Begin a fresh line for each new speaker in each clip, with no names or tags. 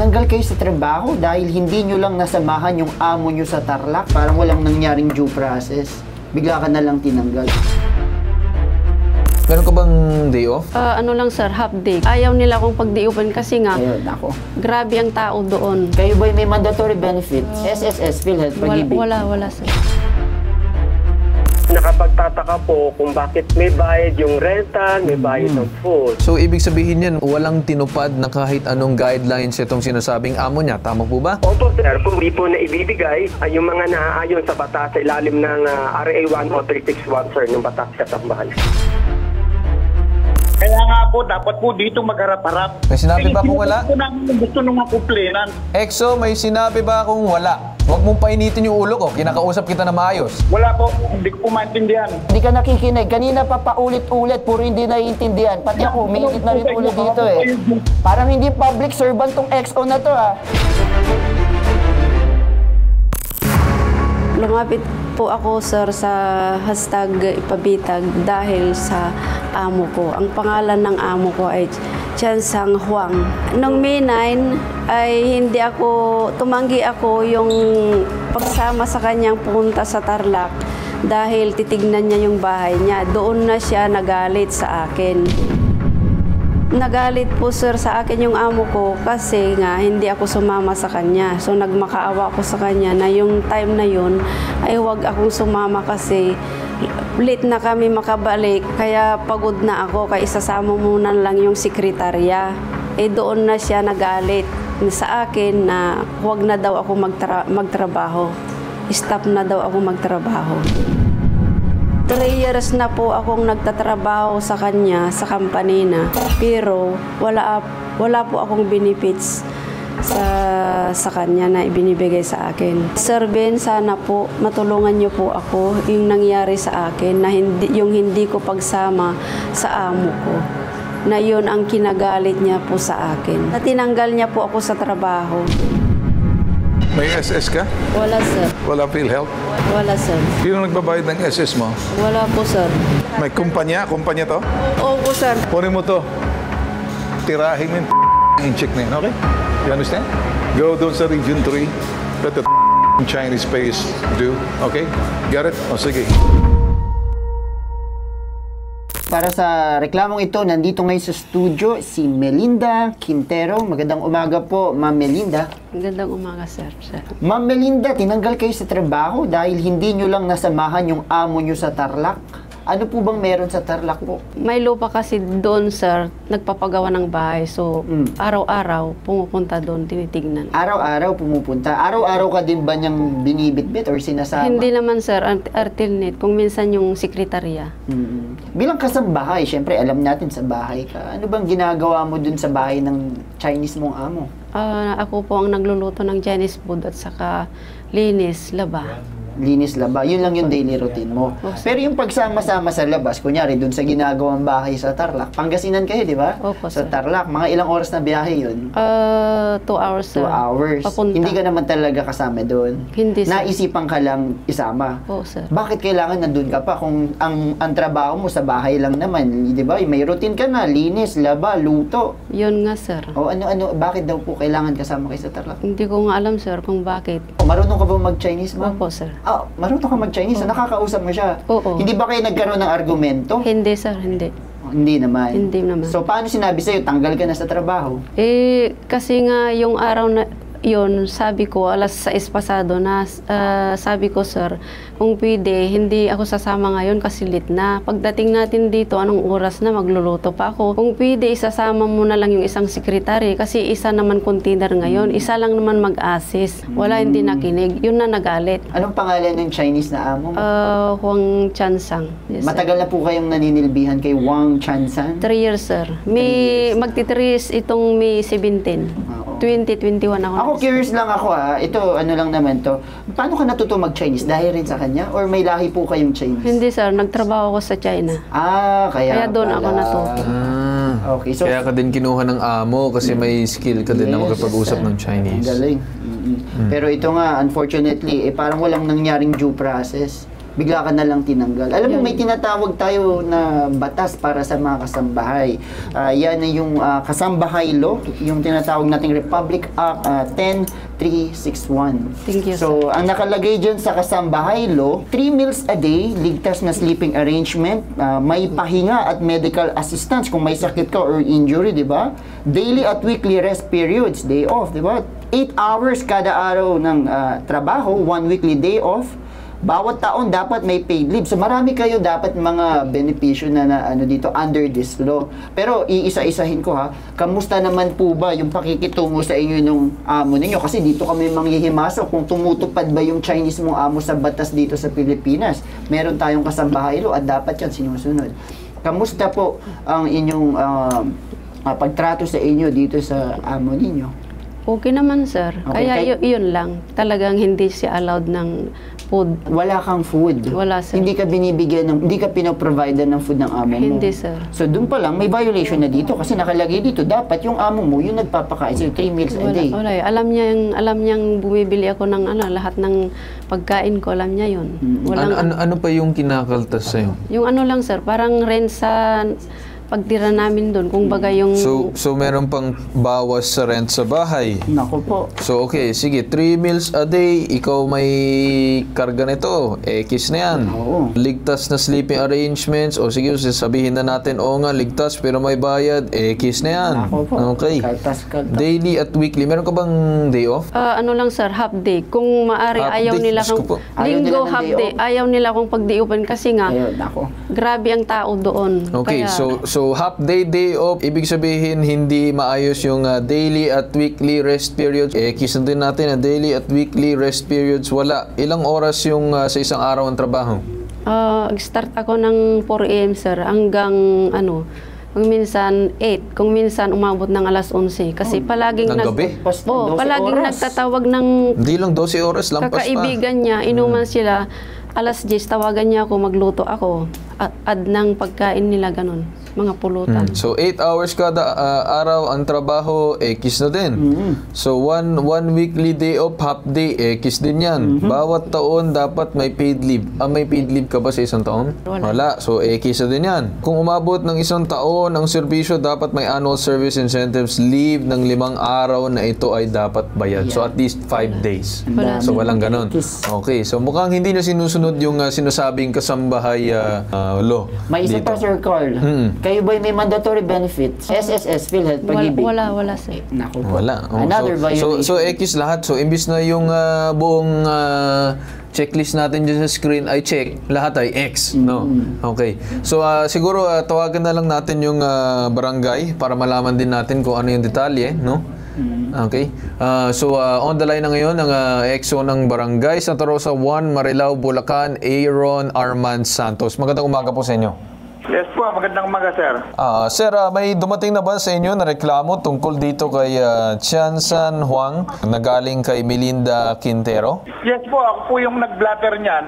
tinanggal kayo sa trabaho dahil hindi nyo lang nasamahan yung amo nyo sa Tarlac. Parang walang nangyaring due process. Bigla ka na lang tinanggal.
Meron ka bang day off?
Ano lang sir, half day. Ayaw nila akong pag-day-offen kasi nga,
Ayun, ako.
grabe ang tao doon.
Kayo ba'y may mandatory benefits? SSS, PhilHealth, pag-ibig?
Wala sir.
Nakapagtataka po kung bakit may bayad yung rental, may bayad ng food.
So, ibig sabihin yan, walang tinupad na kahit anong guidelines itong sinasabing amo niya. Tama po ba?
Opo sir, kung di po na ibibigay ay yung mga naaayon sa batas sa ilalim ng RA 10361 sir, yung batas kasambahan.
Kaya nga po, dapat po dito magharap-harap.
May sinabi ba kung wala?
Gusto nung makumplinan.
Exo, may sinabi ba kung wala? Huwag mong painitin yung ulo ko. Kinakausap kita na maayos.
Wala po, hindi ko po maintindihan.
Hindi ka nakikinig. Kanina pa paulit-ulit, puro hindi naiintindihan. Pati ako, umiikit na rin ulit dito eh. Parang hindi public servant tong XO na to ah.
Lumapit po ako sir sa hashtag ipabitag dahil sa amo ko. Ang pangalan ng amo ko ay Chan Sang Huang. Noong May 9 ay tumanggi ako yung pagsama sa kanyang punta sa Tarlac dahil titignan niya yung bahay niya. Doon na siya nagalit sa akin. Nagalit po sir sa akin yung amo ko kasi nga hindi ako sumama sa kanya. So nagmakaawa ako sa kanya na yung time na yun ay huwag akong sumama kasi late na kami makabalik. Kaya pagod na ako kaya isasama muna lang yung sekretarya. Doon na siya nagalit sa akin na huwag na daw ako magtrabaho. Stop na daw ako magtrabaho. 3 years na po akong nagtatrabaho sa kanya, sa company na. Pero wala po akong benefits sa kanya na ibinibigay sa akin. Sir Ben, sana po matulungan niyo po ako yung nangyari sa akin na yung hindi ko pagsama sa amo ko. Na yun ang kinagalit niya po sa akin. Na tinanggal niya po ako sa trabaho.
May SS ka?
Wala sir.
Wala PhilHealth?
Wala sir.
Sino nagbabayad ng SS mo?
Wala po sir.
May kumpanya? Kumpanya to?
Opo sir.
Kunin mo to. Tirahin mo yung check na yun, okay? You understand? Go doon sa Region 3. Let the Chinese pays do, okay? Got it? O sige.
Para sa reklamong ito, nandito ngayon sa studio si Melinda Quintero. Magandang umaga po, Ma'am Melinda.
Magandang umaga sir.
Ma'am Melinda, tinanggal kayo sa trabaho dahil hindi nyo lang nasamahan yung amo nyo sa Tarlac. Ano po bang meron sa Tarlac po?
May lupa kasi doon, sir, nagpapagawa ng bahay. So, araw-araw, pumupunta doon, tinitignan.
Araw-araw pumupunta? Araw-araw ka din ba niyang binibitbit or sinasama?
Hindi naman, sir, alternate. Kung minsan yung sekretarya.
Bilang kasambahay, syempre, alam natin sa bahay ka. Ano bang ginagawa mo dun sa bahay ng Chinese mong amo?
Ako po ang nagluluto ng Chinese food at saka linis, laba.
Linis, laba. Yun lang yung daily routine mo. Pero yung pagsama-sama sa labas, kunyari, dun sa ginagawang bahay sa Tarlac, Pangasinan kayo, di ba?
Opo,
sa
sir.
Tarlac, mga ilang oras na biyahe yun?
2 hours, sir.
2 hours.
Papunta.
Hindi ka naman talaga kasama doon?
Hindi, sir.
Naisipan ka lang isama?
Oo, sir.
Bakit kailangan nandun ka pa kung ang trabaho mo sa bahay lang naman? Di ba? May routine ka na, linis, laba, luto.
Yun nga, sir.
O ano, bakit daw po kailangan kasama kayo sa Tarlac?
Hindi ko nga alam, sir, kung bakit.
Marunong ka ba mag-Chinese, ma'am?
Opo, sir.
Marunong ka mag-Chinese? Nakakausap mo siya?
Oo.
Hindi ba kayo nagkaroon ng argumento?
Hindi, sir, hindi.
Hindi naman.
Hindi naman.
So, paano sinabi sa'yo, tanggal ka na sa trabaho?
Kasi nga yung araw na yun, sabi ko, alas 6 pasado na, sabi ko, sir, kung pwede, hindi ako sasama ngayon kasi late na. Pagdating natin dito, anong oras na, magluluto pa ako. Kung pwede, isasama mo na lang yung isang sekretary kasi isa naman container ngayon, isa lang naman mag-assist. Wala, hindi nakinig. Yun na nagalit.
Anong pangalan ng Chinese na amo mo?
Huang Chansang. Yes, sir.
Matagal na po kayong naninilbihan kay Wang Chansan?
3 years, sir. Magti-3 itong May 17. 2021 ako.
Ako curious lang ako ito ano lang naman to. Paano ka natuto mag-Chinese? Dahil rin sa kanya? Or may lahi po kayong Chinese?
Hindi, sir. Nagtrabaho ako sa China.
Kaya
doon ako natuto.
Okay, so
Kaya ka din kinuha ng amo kasi may skill ka din na makapag-usap ng Chinese.
Galing. Pero ito nga, unfortunately, parang walang nangyaring due process. bigla ka na lang tinanggal. Alam mo, may tinatawag tayo na batas para sa mga kasambahay. Yan ay yung kasambahay law, yung tinatawag nating Republic Act 10361.
Thank you,
So, ang nakalagay dyan sa kasambahay law, 3 meals a day, ligtas na sleeping arrangement, may pahinga at medical assistance kung may sakit ka or injury, di ba? Daily at weekly rest periods, day off, di ba? 8 hours kada araw ng trabaho, 1 weekly day off. Bawat taon dapat may paid leave. So marami kayo dapat mga benepisyo na ano dito under this law. Pero iisa-isahin ko ha. Kamusta naman po ba yung pakikitungo sa inyo nung amo ninyo? Kasi dito kami manghihimasok kung tumutupad ba yung Chinese mong amo sa batas dito sa Pilipinas. Meron tayong kasambahay law at dapat yan sinusunod. Kamusta po ang inyong pagtrato sa inyo dito sa amo ninyo?
Okay naman, sir.
Okay,
Kaya yun lang. Talagang hindi siya allowed ng food.
Wala kang food.
Wala, sir.
Hindi ka binibigyan ng, hindi ka pinoprovide ng food ng amo mo.
Hindi, sir.
So doon pa lang may violation na dito kasi nakalagay dito dapat yung amo mo yung nagpapakain sa'yo 3 meals a day.
Wala. Alam niyang bumibili ako ng lahat ng pagkain ko, alam niya yun.
Ano pa yung kinakaltas sa'yo?
Yung lang, sir, parang rent sa pagtira namin doon, kung baga yung...
So meron pang bawas sa rent sa bahay.
Nako po.
So okay, sige, 3 meals a day, ikaw may karga nito, X na yan.
Oo.
Ligtas na sleeping arrangements, o sige, sabihin na natin, oo nga, ligtas pero may bayad, X na yan.
Nako po.
Okay.
Kaltas.
Daily at weekly, meron ka bang day off?
lang, sir, half day. Kung maaari,
Half
ayaw
day?
nila
Diyos ko po.
kung...
Ayaw nila
Linggo,
ng
half
day
day.
off?
Ayaw nila kung pagdiupan kasi nga,
Ayun, nako.
grabe ang tao doon.
Okay,
Kaya,
so half day off, ibig sabihin hindi maayos yung daily at weekly rest periods. Kisan din natin na daily at weekly rest periods, wala. Ilang oras yung sa isang araw ang trabaho?
start ako ng 4 a.m., sir, hanggang kung minsan 8, kung minsan umabot ng alas 11 kasi palaging
Ng gabi?
Basta 12
palaging
oras.
nagtatawag ng
Hindi lang 12 oras, lampas pa.
kakaibigan niya, inuman sila, alas 10 tawagan niya ako, magluto ako, add ng pagkain nila, ganun, mga pulutan.
So 8 hours kada araw ang trabaho, X na din. So one weekly day off, half day, X din yan. Bawat taon dapat may paid leave. May paid leave ka ba sa isang taon? Wala. So X na din yan. Kung umabot ng isang taon ang serbisyo, dapat may annual service incentives leave ng 5 araw na ito ay dapat bayad. So at least 5 days.
Wala.
So walang ganon. Okay. So mukhang hindi na sinusunod yung sinasabing kasambahay law.
May isa pa, Sir Carl. Kayo ba may mandatory benefits? SSS, PhilHealth, Pag-ibig?
Wala, sir.
Nako po.
Wala. Oh,
Another violation.
So X lahat. So imbis na yung buong checklist natin dyan sa screen ay check, lahat ay X, no? Okay. So siguro tawagan na lang natin yung barangay para malaman din natin kung ano yung detalye, no? Okay. So on the line na ngayon ang EXO ng Barangay Santa Rosa 1, Marilao, Bulacan, Aaron Armand Santos. Magandang umaga po sa inyo.
Yes po, magandang umaga, sir.
Sir, may dumating na ba sa inyo na reklamo tungkol dito kay Chan San Huang na galing kay Melinda Quintero?
Yes po, ako po yung nag-blatter niyan.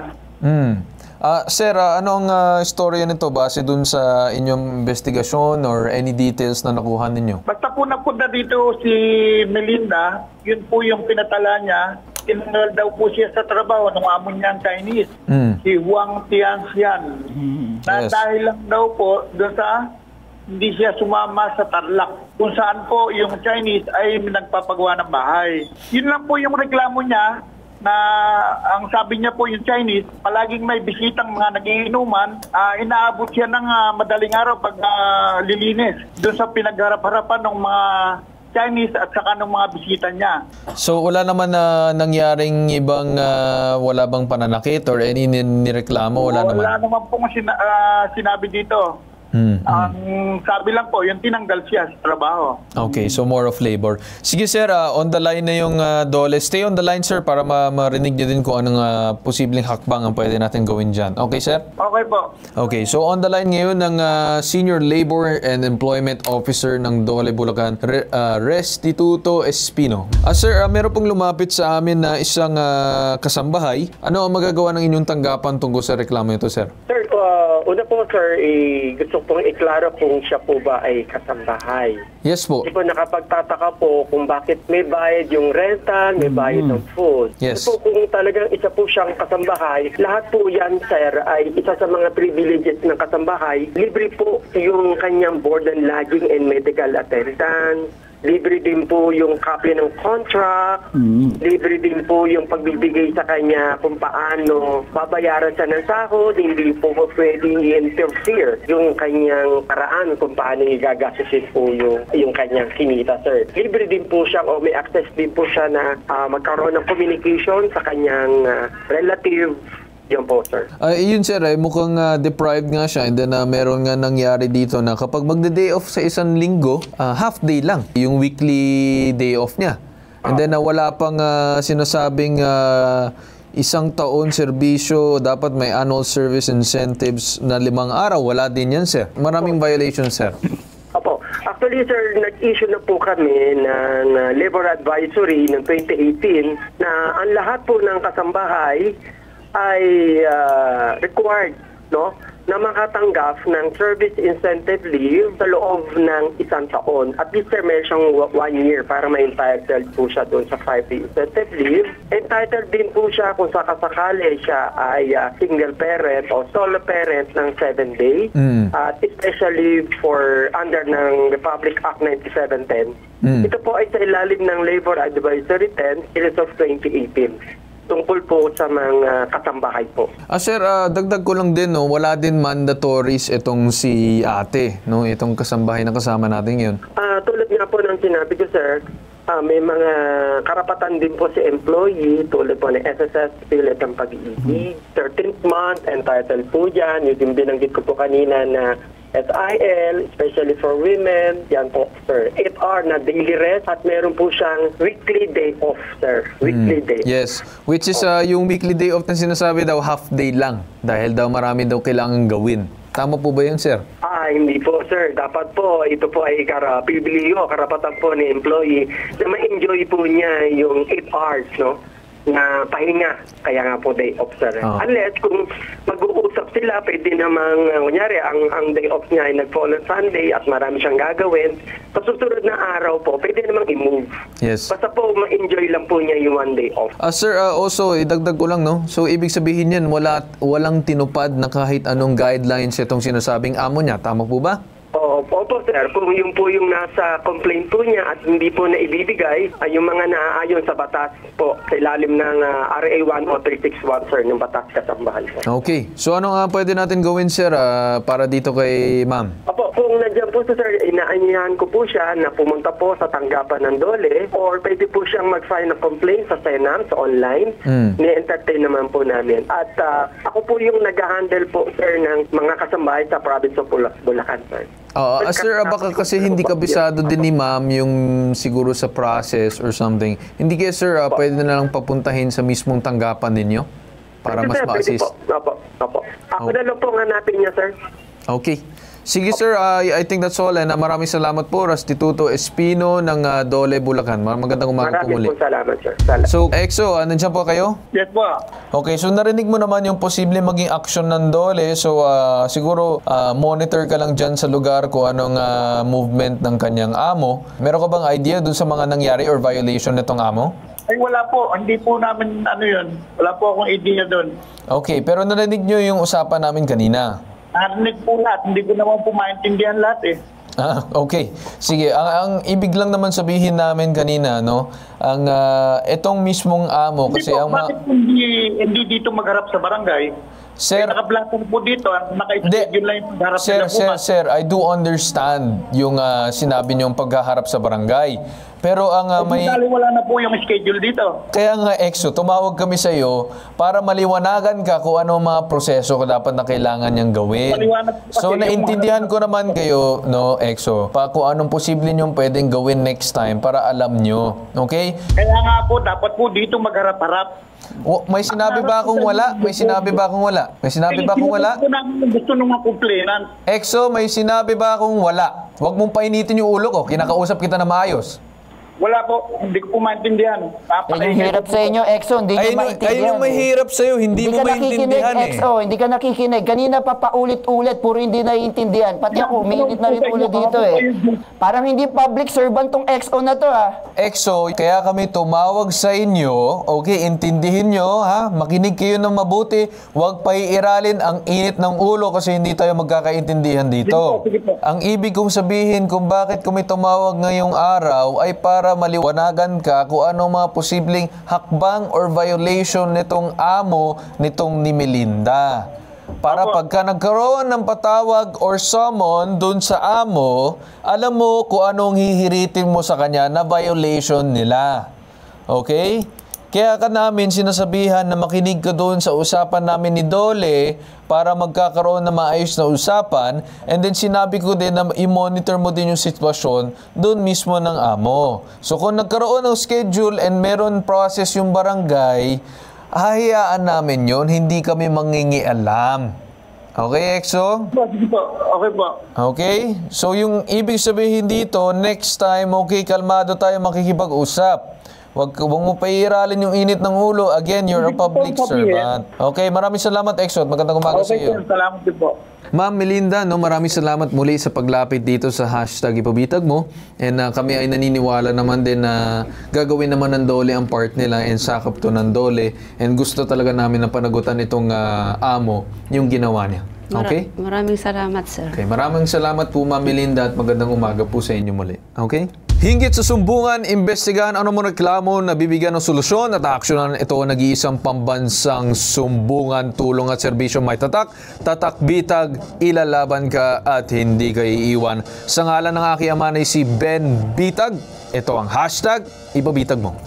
Sir, ano ang istorya nito base dun sa inyong investigasyon or any details na nakuha ninyo?
Basta po napunta dito si Melinda, yun po yung pinatala niya. Tinanggal daw po siya sa trabaho ng amo niyang Chinese, si Huang Tianxian. Na
Yes.
dahil lang daw po doon sa hindi siya sumama sa Tarlac, kung saan po yung Chinese ay nagpapagawa ng bahay. Yun lang po yung reklamo niya, na ang sabi niya po yung Chinese, palaging may bisitang mga nagiinuman, inaabot siya ng madaling araw pag lilinis doon sa pinagharap-harapan ng mga Chinese at saka ng mga bisita niya.
So wala naman na nangyaring ibang wala bang pananakit or any nireklamo? Wala naman?
Wala naman pong sinabi dito. Ang sabi lang po, yung tinanggal siya sa trabaho.
Okay, so more of labor. Sige sir, on the line na yung Dole. Stay on the line sir para marinig niyo din kung anong posibleng hakbang ang pwede natin gawin dyan. Okay sir?
Okay po.
Okay, so on the line ngayon ng Senior Labor and Employment Officer ng Dole, Bulacan, Restituto Espino. Sir, meron pong lumapit sa amin na isang kasambahay. Ano ang magagawa ng inyong tanggapan tungkol sa reklamo nito sir?
Sir, una po, sir, gusto pong iklaro kung siya po ba ay kasambahay.
Yes po.
Kasi po nakapagtataka po kung bakit may bayad yung rental, may bayad ng food.
Yes.
Kasi po kung talagang isa po siyang kasambahay, lahat po yan, sir, ay isa sa mga privileges ng kasambahay. Libre po yung kanyang board and lodging and medical attendance. Libre din po yung copy ng contract. Libre din po yung pagbibigay sa kanya kung paano babayaran siya ng sahod. Hindi po pwedeng i-interfere yung kanyang paraan kung paano igagastusin po yung kanyang kinita, sir. Libre din po siya o may access din po siya na magkaroon ng communication sa kanyang relative. Yan po, sir.
Yun sir, mukhang deprived nga siya and then meron nga nangyari dito na kapag magde-day off sa isang linggo, half day lang yung weekly day off niya. And then wala pang sinasabing isang taon serbisyo, dapat may annual service incentives na 5 araw. Wala din yan, sir. Maraming violations, sir.
Opo. Actually, sir, nag-issue na po kami ng labor advisory ng 2018 na ang lahat po ng kasambahay ay required, no, na makatanggap ng service incentive leave sa loob ng 1 taon. At least, sir, may siyang 1 year para ma-entitled po siya doon sa 5-day incentive leave. Entitled din po siya kung sakasakali siya ay single parent o solo parent ng 7 days. At especially for under ng Republic Act 9710. Ito po ay sa ilalim ng Labor Advisory 10, series of 2018. Tungkol po sa mga kasambahay po.
Sir, dagdag ko lang din, no, wala din mandatories itong si ate, no, itong kasambahay na kasama natin yun.
Tulad nga po ng sinabi ko, sir, may mga karapatan din po si employee, tulad po ng SSS, pilit ang pag-ibig, 13th month, entitled po dyan. Yung binanggit ko po kanina na SIL, especially for women, yan po, sir. 8 na daily rest at meron po siyang weekly day off, sir. Weekly day.
Yes, which is yung weekly day off na sinasabi daw half day lang dahil daw marami daw kailangan gawin. Tama po ba yun, sir?
Hindi po, sir. Dapat po, ito po ay pribilehyo, karapatan po ni employee na ma-enjoy po niya yung 8 hours, no? Na pahinga, kaya nga po day off, sir. Unless kung mag-uusap sila, pwede namang, kunyari, ang day off niya ay nag-fall on Sunday at marami siyang gagawin, sa susunod na araw po, pwede namang i-move.
Yes.
Basta po, ma-enjoy lang po niya yung 1 day off.
Sir, also, idagdag ko lang, no? So, ibig sabihin yan, walang tinupad na kahit anong guidelines itong sinasabing amo niya. Tama po ba?
Opo, sir. Kung yun po yung nasa complaint po niya at hindi po na ibibigay, yung mga naaayon sa batas po sa ilalim ng RA 10361, sir, ng batas kasambahan.
Okay. So, ano nga pwede natin gawin, sir, para dito kay ma'am?
Opo, kung nandiyan po, sir, inaanyahan ko po siya na pumunta po sa tanggapan ng DOLE or pwede po siyang mag-file ng complaint sa Senam, sa online. Ni-entertain naman po namin. At ako po yung nag-handle po, sir, ng mga kasambahay sa province of Bulacan, sir.
Sir, baka kasi hindi kabisado din ni ma'am yung siguro sa process or something. Hindi kaya, sir, pwede na lang papuntahin sa mismong tanggapan ninyo para mas ma-assist?
Opo. Ako na lang po hanapin niya, sir.
Okay. Sige, sir, I think that's all. And maraming salamat po, Restituto Espino ng Dole, Bulacan. Magandang umaga po muli.
Maraming po salamat, sir.
So, EXO, nandiyan po kayo?
Yes po.
Okay, so narinig mo naman yung posible maging action ng Dole. So, siguro monitor ka lang dyan sa lugar kung anong movement ng kanyang amo. Meron ka bang idea dun sa mga nangyari or violation nitong amo?
Ay wala po, hindi po namin yun. Wala po akong idea doon.
Okay, pero narinig nyo yung usapan namin kanina.
Narinig po lahat, hindi ko naman po maintindihan lahat eh.
Okay. Sige, ang ibig lang naman sabihin namin kanina, no, ang etong mismong amo kasi
hindi po,
ang
bakit hindi dito magharap sa barangay?
Sir,
naka-black po dito, naka-schedule lang yung pagharap nila.
Sir, I do understand yung sinabi niyong paghaharap sa barangay. Pero ang may...
wala na po yung schedule dito.
Kaya nga, EXO, tumawag kami sa iyo para maliwanagan ka kung ano mga proseso ko dapat na kailangan niyang gawin. So, naintindihan ko naman kayo, no, EXO, kung anong posible niyong pwedeng gawin next time para alam niyo. Okay?
Kaya nga po, dapat po dito magharap-harap.
May sinabi ba akong wala? May sinabi ba akong wala? May sinabi ba akong wala?
Gusto nung makumplainan.
EXO, may sinabi ba akong wala? Huwag mong painitin yung ulo ko. Kinakausap kita na maayos.
Wala po, hindi ko po maintindihan.
Yan yung hirap sa inyo, Exo, hindi nyo maintindihan.
Ayun yung mahirap sa'yo, hindi mo maintindihan eh.
Exo, hindi ka nakikinig. Kanina pa paulit-ulit, puro hindi naiintindihan. Pati ako, umiinit na rin ulo dito eh. Parang hindi public servant tong Exo na to ha.
Exo, kaya kami tumawag sa inyo, okay, intindihin nyo ha, makinig kayo ng mabuti, huwag paiiralin ang init ng ulo kasi hindi tayo magkakaintindihan dito.
Sige po.
Ang ibig kong sabihin kung bakit kami tumawag ngayong araw ay para maliwanagan ka kung ano mga posibleng hakbang or violation nitong amo nitong ni Melinda. Para pagka nagkaroon ng patawag or summon dun sa amo, alam mo kung anong hihiritin mo sa kanya na violation nila. Okay? Kaya ka namin sinasabihan na makinig ka doon sa usapan namin ni Dole para magkakaroon ng maayos na usapan, and then sinabi ko din na i-monitor mo din yung sitwasyon doon mismo ng amo. So kung nagkaroon ng schedule and meron process yung barangay, hahayaan namin yon, hindi kami mangingialam. Okay, Exo?
Sige po, okay po.
Okay? So yung ibig sabihin dito, next time, okay, kalmado tayo makikipag-usap. Huwag mo pairalin yung init ng ulo. Again, you're a public servant. Okay, maraming salamat, Exo. Magandang umaga sa
Okay,
iyo.
sir, salamat din po.
Ma'am Melinda, no, maraming salamat muli sa paglapit dito sa hashtag ipabitag mo. And kami ay naniniwala naman din na gagawin naman ng Dole ang part nila and sakop to ng Dole. And gusto talaga namin na panagutan itong amo yung ginawa niya. Okay?
Maraming salamat, sir.
Okay, maraming salamat po Ma'am Melinda at magandang umaga po sa inyo muli. Okay? Hinggit sa sumbungan, imbestigahan ano mo reklamo na bibigyan ng solusyon at aksyonan ito nag-iisang pambansang sumbungan, tulong at serbisyo may tatak, bitag, ilalaban ka at hindi ka iiwan. Sa ngalan ng aking ama na si Ben Bitag, ito ang hashtag ipabitag mo.